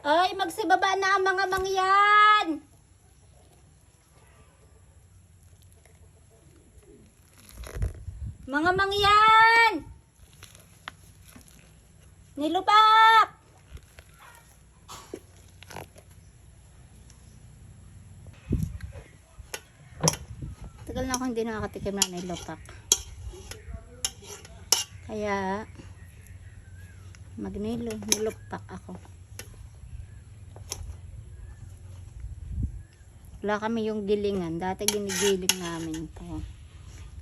Ay, magsibaba na ang mga mangyan. Mga mangyan. Nilupak. Tagal na ako hindi nakakatikim na nilupak. Kaya nilupak ako. Wala kami yung gilingan. Dati ginigiling namin to.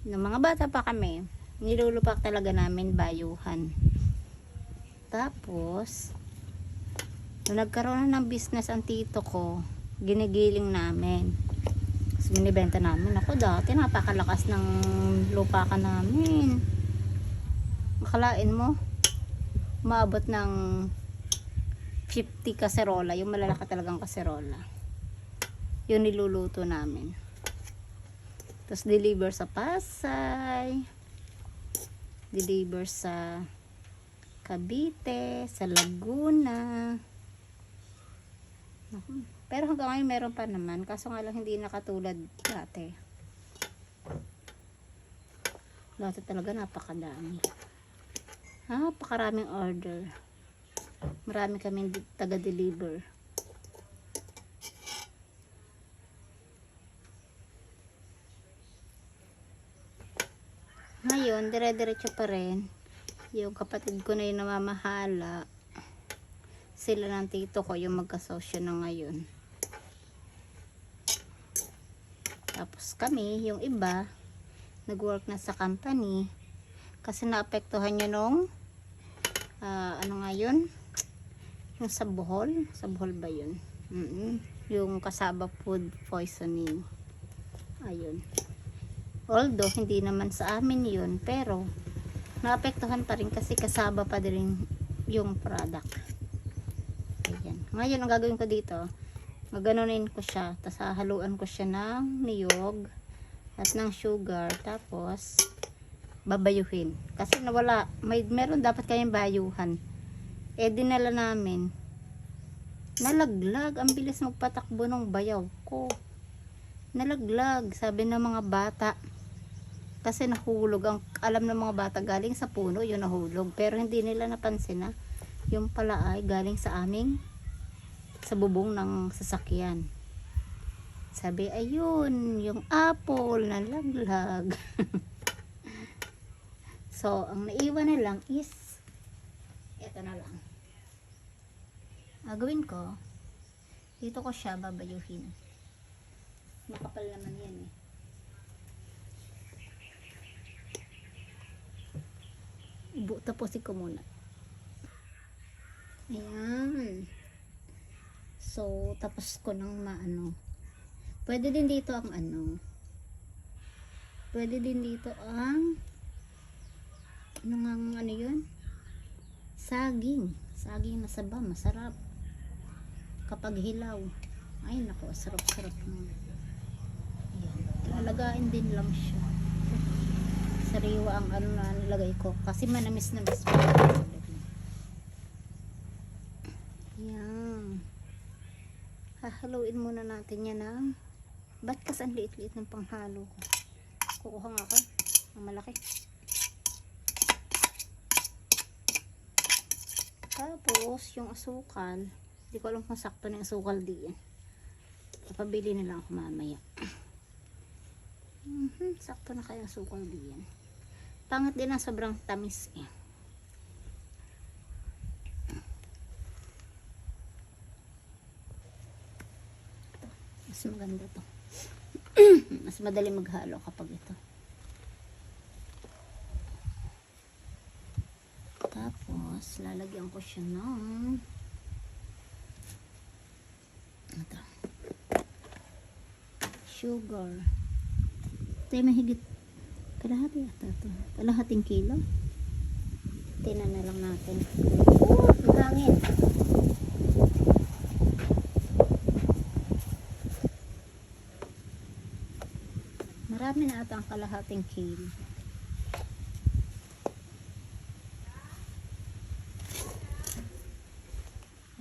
Nung mga bata pa kami, nilulupak talaga namin bayuhan. Tapos, nung nagkaroon na ng business ang tito ko, ginigiling namin. Tapos binibenta namin. Ako dati, napakalakas ng lupakan namin. Makalain mo, maabot ng 50 kaserola. Yung malalaki talagang kaserola. Yun niluluto namin. Tapos deliver sa Pasay, deliver sa Cavite, sa Laguna. Pero hanggang ngayon meron pa naman, kaso nga lang hindi nakatulad dati. Dati talaga napakadami. Napakaraming order. Marami kaming taga-deliver. Ngayon, dire-diretso pa rin. Yung kapatid ko na yung namamahala. Sila ng tito ko, yung magkasosyo na ngayon. Tapos kami, yung iba, nag-work na sa company. Kasi naapektuhan nyo nung, ano nga yun? Yung sa Bohol. Sa Bohol ba yun? Yung kasaba food poisoning. Ayun. Although, hindi naman sa amin yun, pero naapektuhan pa rin kasi kasaba pa din yung product. Ayan. Ngayon, ang gagawin ko dito, maganunin ko siya, tapos haluan ko siya ng niyog at ng sugar, tapos babayuhin. Kasi nawala, meron dapat kayong bayuhan. Dinala namin. Nalaglag, ang bilis magpatakbo ng bayaw ko. Nalaglag, sabi ng mga bata. Kasi nahulog, ang alam ng mga bata galing sa puno yung nahulog, pero hindi nila napansin na yung pala ay galing sa sa bubong ng sasakyan. Sabi, ayun yung apple nalaglag. So ang naiwan na lang is eto na lang. Gagawin ko, dito ko siya babayuhin. Makapal naman yan eh. Tapusin ko muna. Ayan. So, tapos ko ng maano. Pwede din dito ang ano. Pwede din dito ang ano yun? Saging. Saging na saba. Masarap. Kapag hilaw. Ay, naku. Sarap-sarap na. Ayan. Lalagain din lang siya. Sariwa ang ano na nilagay ko kasi manamis na mas. Yan. Hahaluin muna natin yan ng ba't kasi ang liit-liit ng panghalo ko. Kukuha nga ako ng malaki. Tapos yung asukal, hindi ko alam kung sakto na yung asukal diyan. Kapabili na lang ako mamaya. Sakto na kaya asukal diyan. Pangit din ang sobrang tamis eh. Mas maganda to. Mas madali maghalo kapag ito. Tapos lalagyan ko siya ng ito. Sugar. Ito yung mahigit kalahati ata ito. Kalahating kilo. Tinan na lang natin. Ang hangin. Marami na ata ang kalahating kilo.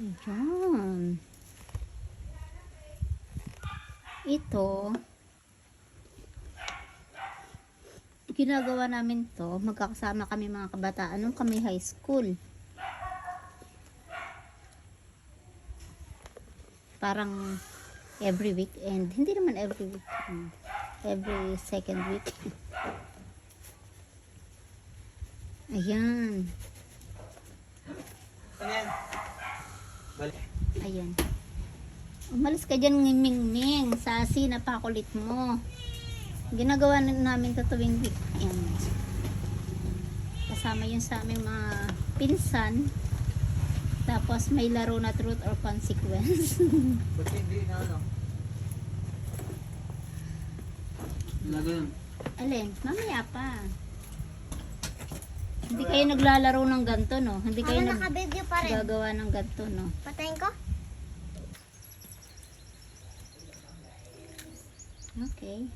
Ayan. Ito, ginagawa namin to, magkakasama kami mga kabataan nung kami high school. Parang every weekend, hindi naman every weekend, every second week. Ayan. Ayan. Umalis ka dyan, ngiming-ming. Sasi, napakulit mo. Ginagawa namin ito tuwing weekend. Kasama yun sa aming mga pinsan. Tapos may laro na truth or consequence. Buti hindi na ano. Lago yun. Alin? Mamaya pa. Hindi kayo naglalaro ng ganito, no? Hindi kayo Naka-video pa rin. gagawa ng ganito, no? Patayin ko? Okay.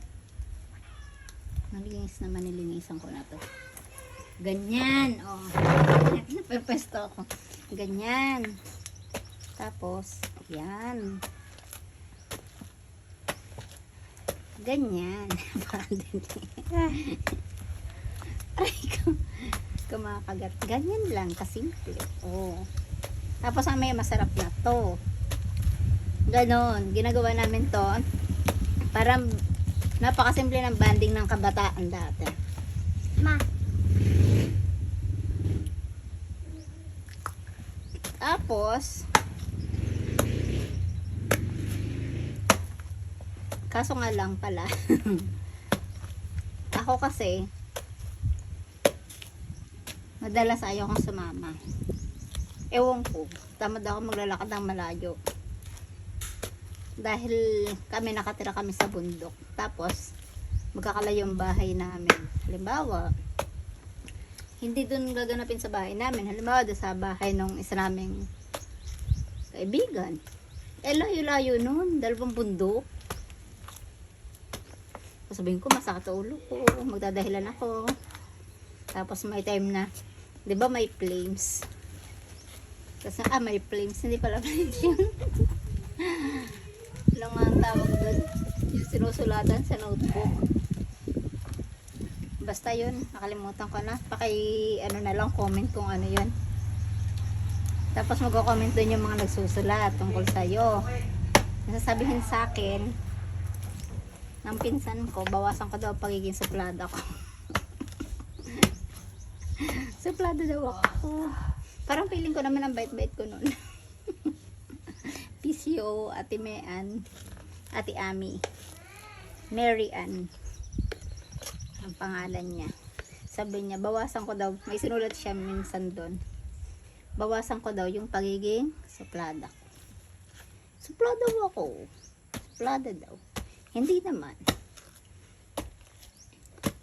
Malinis naman, nilinisan ko na to. Ganyan, oh. Naperpesto ako. Ganyan. Tapos, yan. Ganyan. Ay, kumakagat. Ganyan lang, kasimple. Oh. Tapos, may masarap na to. Ganon. Ginagawa namin to. Parang napakasimple ng banding ng kabataan dati. Ma. Tapos, kaso nga lang pala, ako kasi, madalas ayaw kong sumama. Ewan ko, tamad ako maglalakad ng malayo. Dahil nakatira kami sa bundok. Tapos, magkakalayo yung bahay namin. Halimbawa, hindi dun gaganapin sa bahay namin. Halimbawa, doon sa bahay ng isa naming kaibigan. Layo-layo nun. Dalawang bundok. Sabihin ko, masakit ang ulo ko. Magdadahilan ako. Tapos may time na, di ba may flames? Tapos, may flames. Hindi pala flames yun. Lang ang tawag doon. Yung sinusulatan sa notebook. Basta yun, nakalimutan ko na. Ano na lang, comment kung ano yun. Tapos mag-comment doon yung mga nagsusulat tungkol sa'yo. Nasasabihin sa akin ng pinsan ko, bawasan ko daw pagiging suplada ko. Suplada daw ako. Parang feeling ko naman ang bait-bait ko nun. PCO, Ate Mean, Ate Ami, Mary Ann ang pangalan niya. Sabi niya, bawasan ko daw, may sinulat siya minsan doon, bawasan ko daw yung pagiging suplada. Suplada ako. Suplada daw. Hindi naman.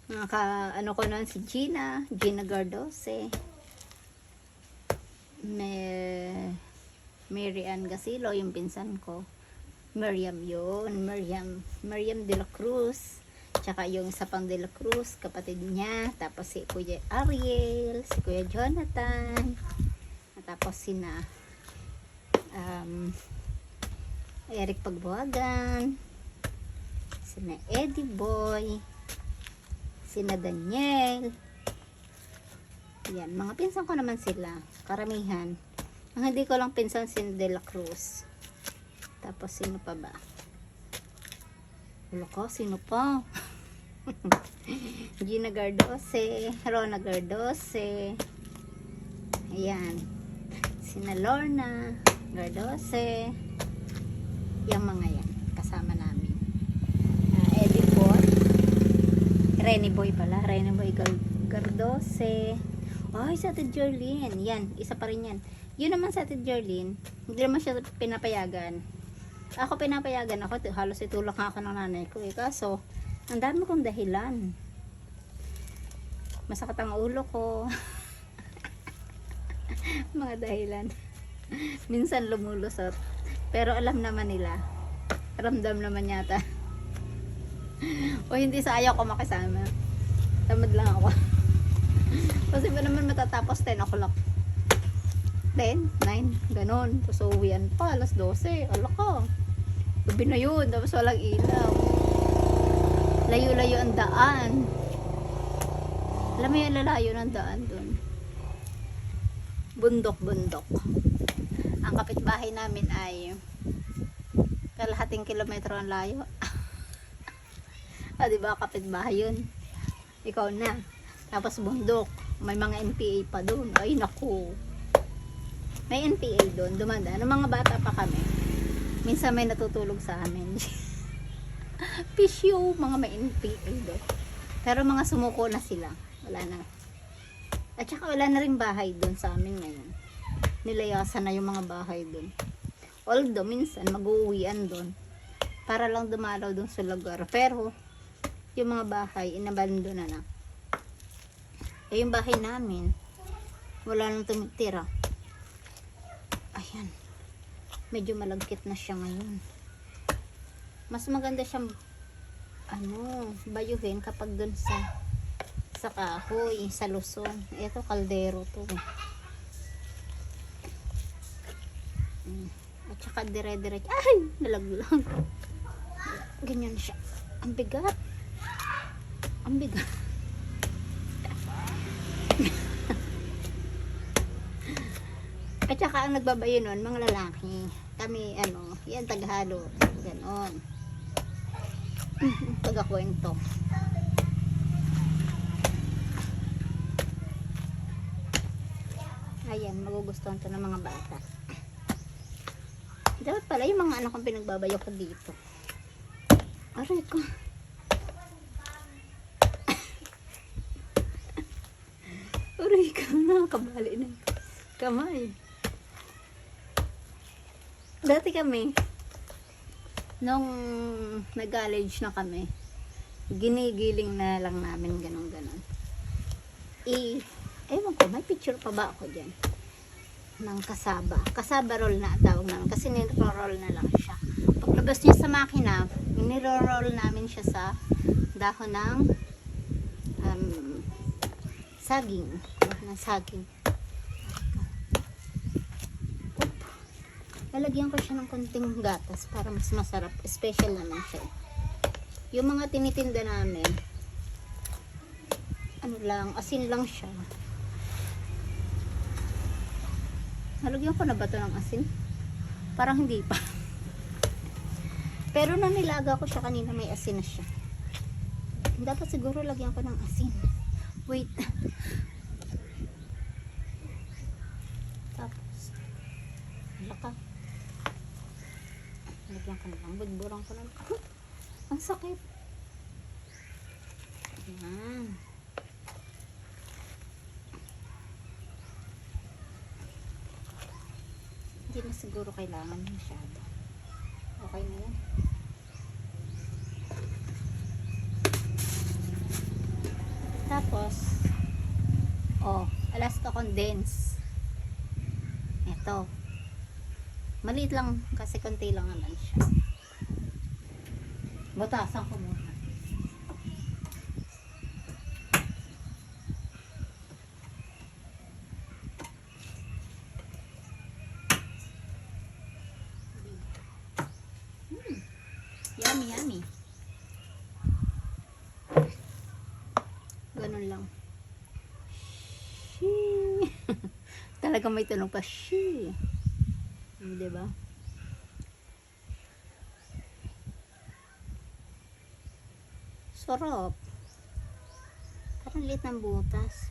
Ano ko noon si Gina Gardose, Mary Ann Gasilo, yung pinsan ko. Miriam yun. Miriam de la Cruz. Tsaka yung isa pang de la Cruz, kapatid niya. Tapos si Kuya Ariel, si Kuya Jonathan. Tapos sina Eric Pagbuagan, sina Eddie Boy, sina Daniel. Yan, mga pinsan ko naman sila. Karamihan. Ang hindi ko lang pinsan si De La Cruz. Tapos sino pa ba? Wala ko, sino pa? Gina Gardose, Rona Gardose. Ayan. Sina Lorna Gardose. Yung mga yan, kasama namin. Eddie Boy. Rene Boy pala. Rene Boy Gardose. Ay, sa Ate Jerlyn. Yan, isa pa rin yan. Yun naman sa Ate Jerlyn, hindi naman siya pinapayagan. Ako pinapayagan ako, halos itulak nga ako ng nanay ko eh. Kaso, ang dami kong dahilan. Masakit ang ulo ko. Mga dahilan. Minsan lumulusot. Pero alam naman nila. Ramdam naman yata. O hindi sa ayaw ko makisama. Tamad lang ako. Kasi ba naman matatapos 10 o'clock. 10, 9, ganon. Tapos uwian pa, alas 12. Ala ka. Gabi na yun, tapos walang ilaw. Layo-layo ang daan. Alam mo yung lalayo ng daan dun. Bundok-bundok. Ang kapitbahay namin ay kalahating kilometro ang layo. Diba kapitbahay yun? Ikaw na. Tapos bundok. May mga NPA pa dun. Ay naku. May NPA dun. Dumanda. Nung mga bata pa kami, minsan may natutulog sa amin. Pisyo. Mga may NPA dun. Pero mga sumuko na sila. Wala na. At saka wala na rin bahay dun sa amin ngayon. Nilayasan na yung mga bahay dun. Although minsan mag-uwian dun. Para lang dumalaw dun sa lugar. Pero yung mga bahay, inabandon na. Eh, yung bahay namin, wala nang tumitira. Ayan. Medyo malagkit na siya ngayon. Mas maganda siyang, bayuhin kapag dun sa kahoy, sa Luzon. Ito, kaldero to. At saka dire-diretso. Ay! Nalaglag. Ganyan siya. Ang bigat. Ang bigat. At saka ang nagbabayo nun, mga lalaki. Kami, yan, taghalo. Ganon. Tagakwento. Ayan, magugustuhan to ng mga bata. Dapat pala yung mga anak kong pinagbabayo ko dito. Aray ko. Aray ka na, kabali na. Kamay. Dati kami, nung nag-college na kami, ginigiling na lang namin ganon-ganon. Ewan ko, may picture pa ba ako dyan? Ng kasaba. Kasaba roll na ang tawag namin. Kasi niro-roll na lang siya. Paglabas niya sa makina, niro-roll namin siya sa dahon ng saging. Ng saging. Lalagyan ko siya ng konting gatas para mas masarap. Special naman siya. Yung mga tinitinda namin, asin lang siya. Nalagyan ko na ba ito ng asin? Parang hindi pa. Pero nung nilaga ko siya kanina, may asin na siya. Dapat siguro lagyan ko ng asin. Wait. Tapos, laka. Lagyan ko na lang. Budburang ko na lang. Ang sakit. Ayan. Hindi na siguro kailangan masyado. Okay na yan. Tapos, Alaska condense. Ito. Maliit lang kasi konti lang naman siya. Butasan ko muna. Yummy, yummy. Ganun lang. Shee. Talagang may tunog pa. Shee. Diba? Sarap. Parang liit ng butas.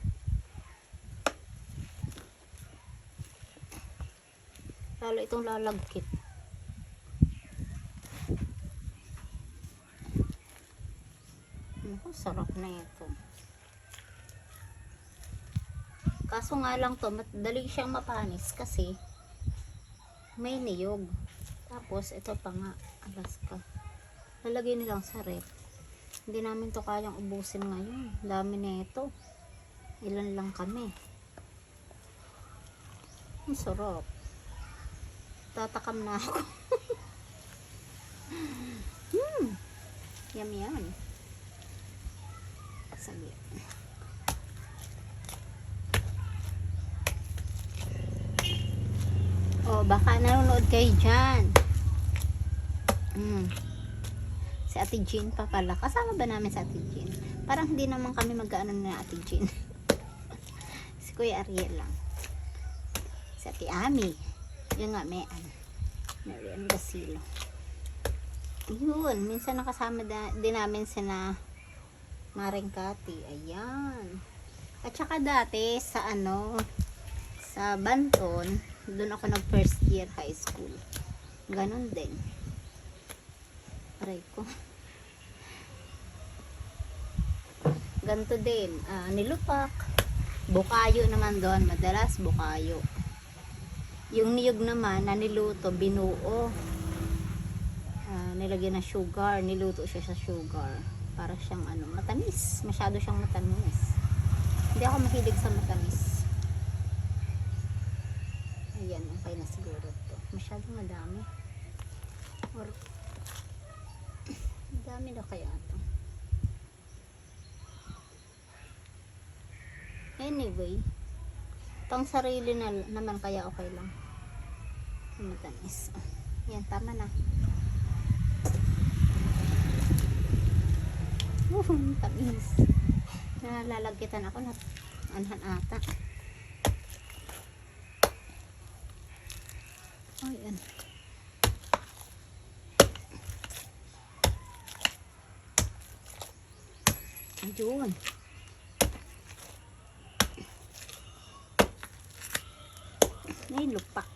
Lalo itong lalagkit. Sarap na ito. Kaso nga lang to, madali siyang mapanis kasi may niyog. Tapos ito pa nga, Alaska. Lalagay nilang sa rep. Hindi namin to kayang ubusin ngayon. Dami na ito. Ilan lang kami. Ang sarap. Tatakam na ako. Yummy yan. Saglit. O, baka nanonood kayo dyan. Si Ate Jean pa pala. Kasama ba namin sa Ate Jean? Parang hindi naman kami mag-ano na Ate Jean. Si Kuya Ariel lang. Si Ate Ami. Yun nga, Marian Gasilo. Yun, minsan nakasama din namin sina Maring Kati. Ayan. At saka dati sa sa Banton, doon ako nag first year high school. Ganon din. Aray ko. Ganto din. Nilupak. Bukayo naman doon. Madalas bukayo. Yung niyog naman na niluto, binuo. Nilagyan na sugar. Niluto siya sa sugar. Para siyang matamis. Masyado siyang matamis. Hindi ako mahilig sa matamis. Ayan, okay na siguro to. Masyadong madami. Or dami na kaya ito. Anyway, pang sarili na naman kaya okay lang. Matamis. Yan, tama na. Tamis. Nalalagkitan ako na anhan ata. Oh, yan. Ayun. May lupak.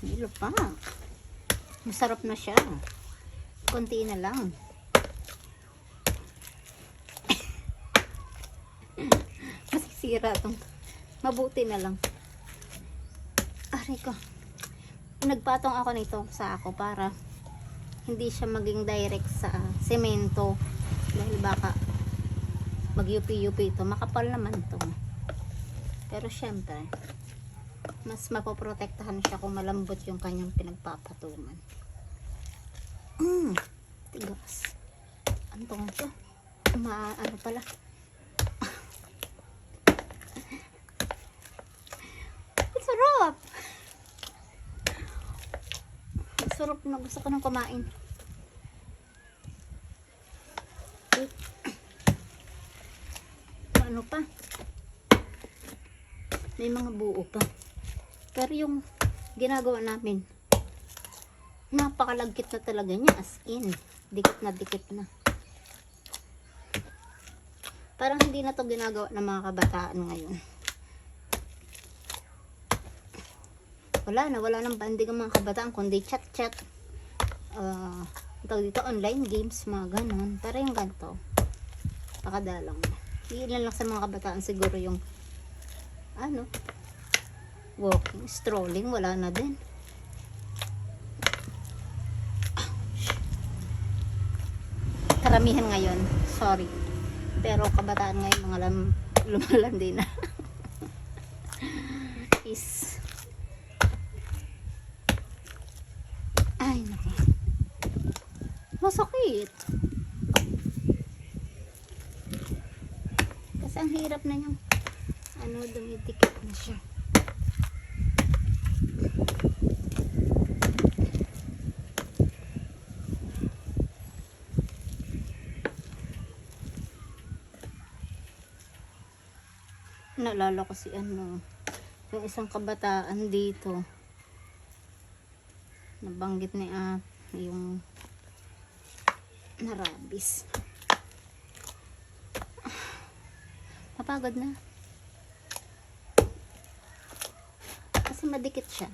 May lupak. Masarap na siya. Konti na lang. Masisira itong. Mabuti na lang. Aray ko. Nagpatong ako nito sa ako para hindi siya maging direct sa semento dahil baka mag-yupi-yupi ito. Makapal naman ito. Pero syempre mas mapoprotektahan siya kung malambot yung kanyang pinagpapatungan. Tigas. Antong ito. Ano pala. Ang sarap. Sarap na, gusto ko nang kumain. Ano pa? May mga buo pa. Pero yung ginagawa namin, napakalagkit na talaga niya, as in. Dikit na. Parang hindi na to ginagawa ng mga kabataan ngayon. Wala nang banding ang mga kabataan, kundi chat. Tawag dito, online games, mga ganon. Pero yung ganito, pakadalang. Ilan lang sa mga kabataan siguro yung walking, strolling, wala na din. Karamihan ngayon, sorry. Pero kabataan ngayon, mga lumalandi na. Ay, naku. Masakit. Kasi ang hirap na niyang dumitikit na siya. Naalala ko si yung isang kabataan dito. Nabanggit niya yung narabis. Mapagod na. Kasi madikit siya.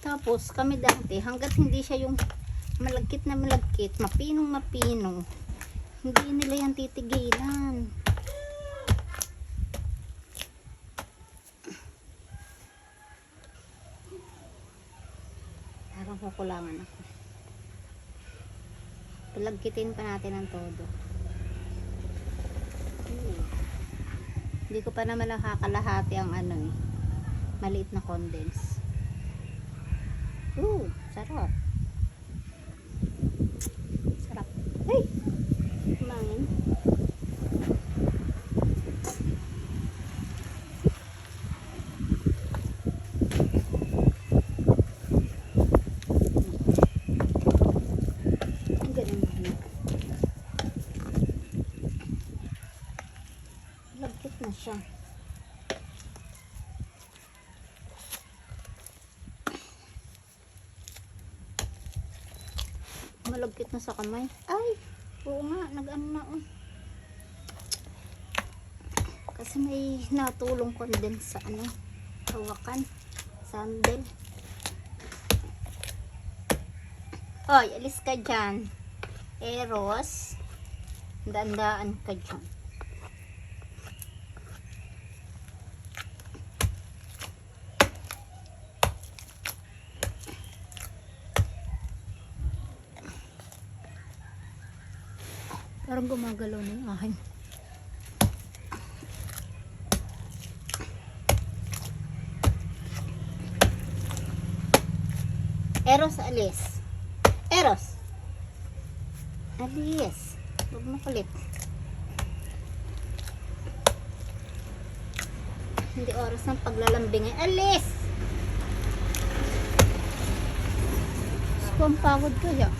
Tapos kami dati, hanggat hindi siya yung malagkit na malagkit, mapinong, hindi nila yan titigilan. Parang kukulangan ako. Palagkitin pa natin ang todo. Hindi ko pa naman nakakalahati ang Maliit na condense. Sarap. Sarap. Hey! Mangin. Ang galing na. Lagkit na siya. Malagkit na sa kamay. Ay! Oo nga, nag-ano na Kasi may natulong ko din sa hawakan. Sandal. Hoy, alis ka dyan. Eros. Dandaan ka dyan. Parang gumagalaw na yung akin. Eros, alis. Eros! Alis. Huwag makulit. Hindi oras ng paglalambing. Alis! Kung pagod kaya.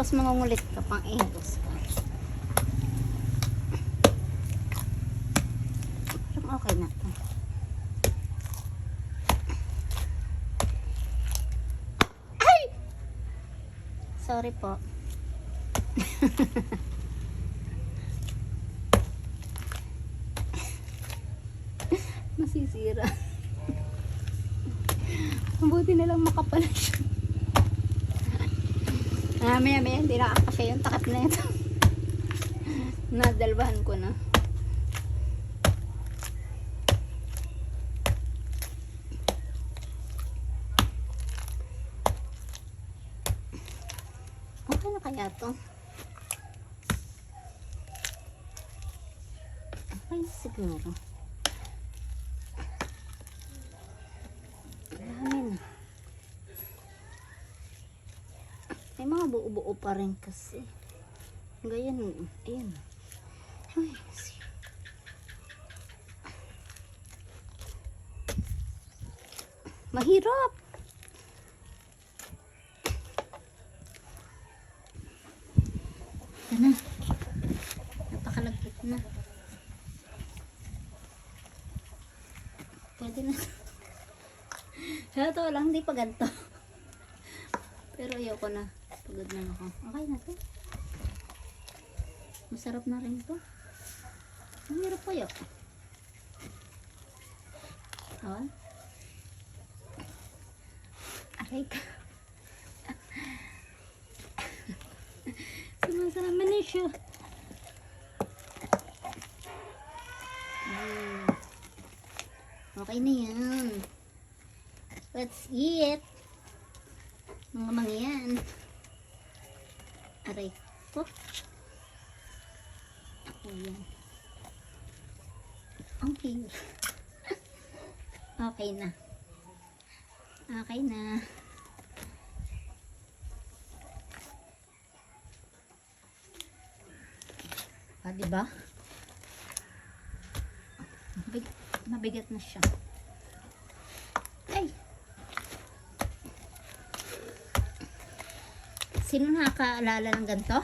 Tapos mangungulit ka pang Eros ka. Parang okay na to. Ay! Sorry po. Masisira. Mabuti na lang makapal siya. Maya hindi nakakasya yung takip na ito. Nadalbahan ko na. Okay na kaya to? Okay siguro. Dami na. May mga buo-buo pa rin kasi. Ganyan. Ayan. Ay, mahirap. Yan na. Napakalagkit na. Pwede na. Sa totoo lang, hindi pa ganito. Pero ayoko na. Pagod na ako. Okay na to. Masarap na rin to. Ang hirap kayo. Oh. Aray ka. Sumasama na siya. Okay na yan. Let's eat. Mga mangyan. Aray ko. Ayan. Okay. Okay na. Okay na. Diba? Mabigat na siya. Ay! Sino nakakaalala ng ganito?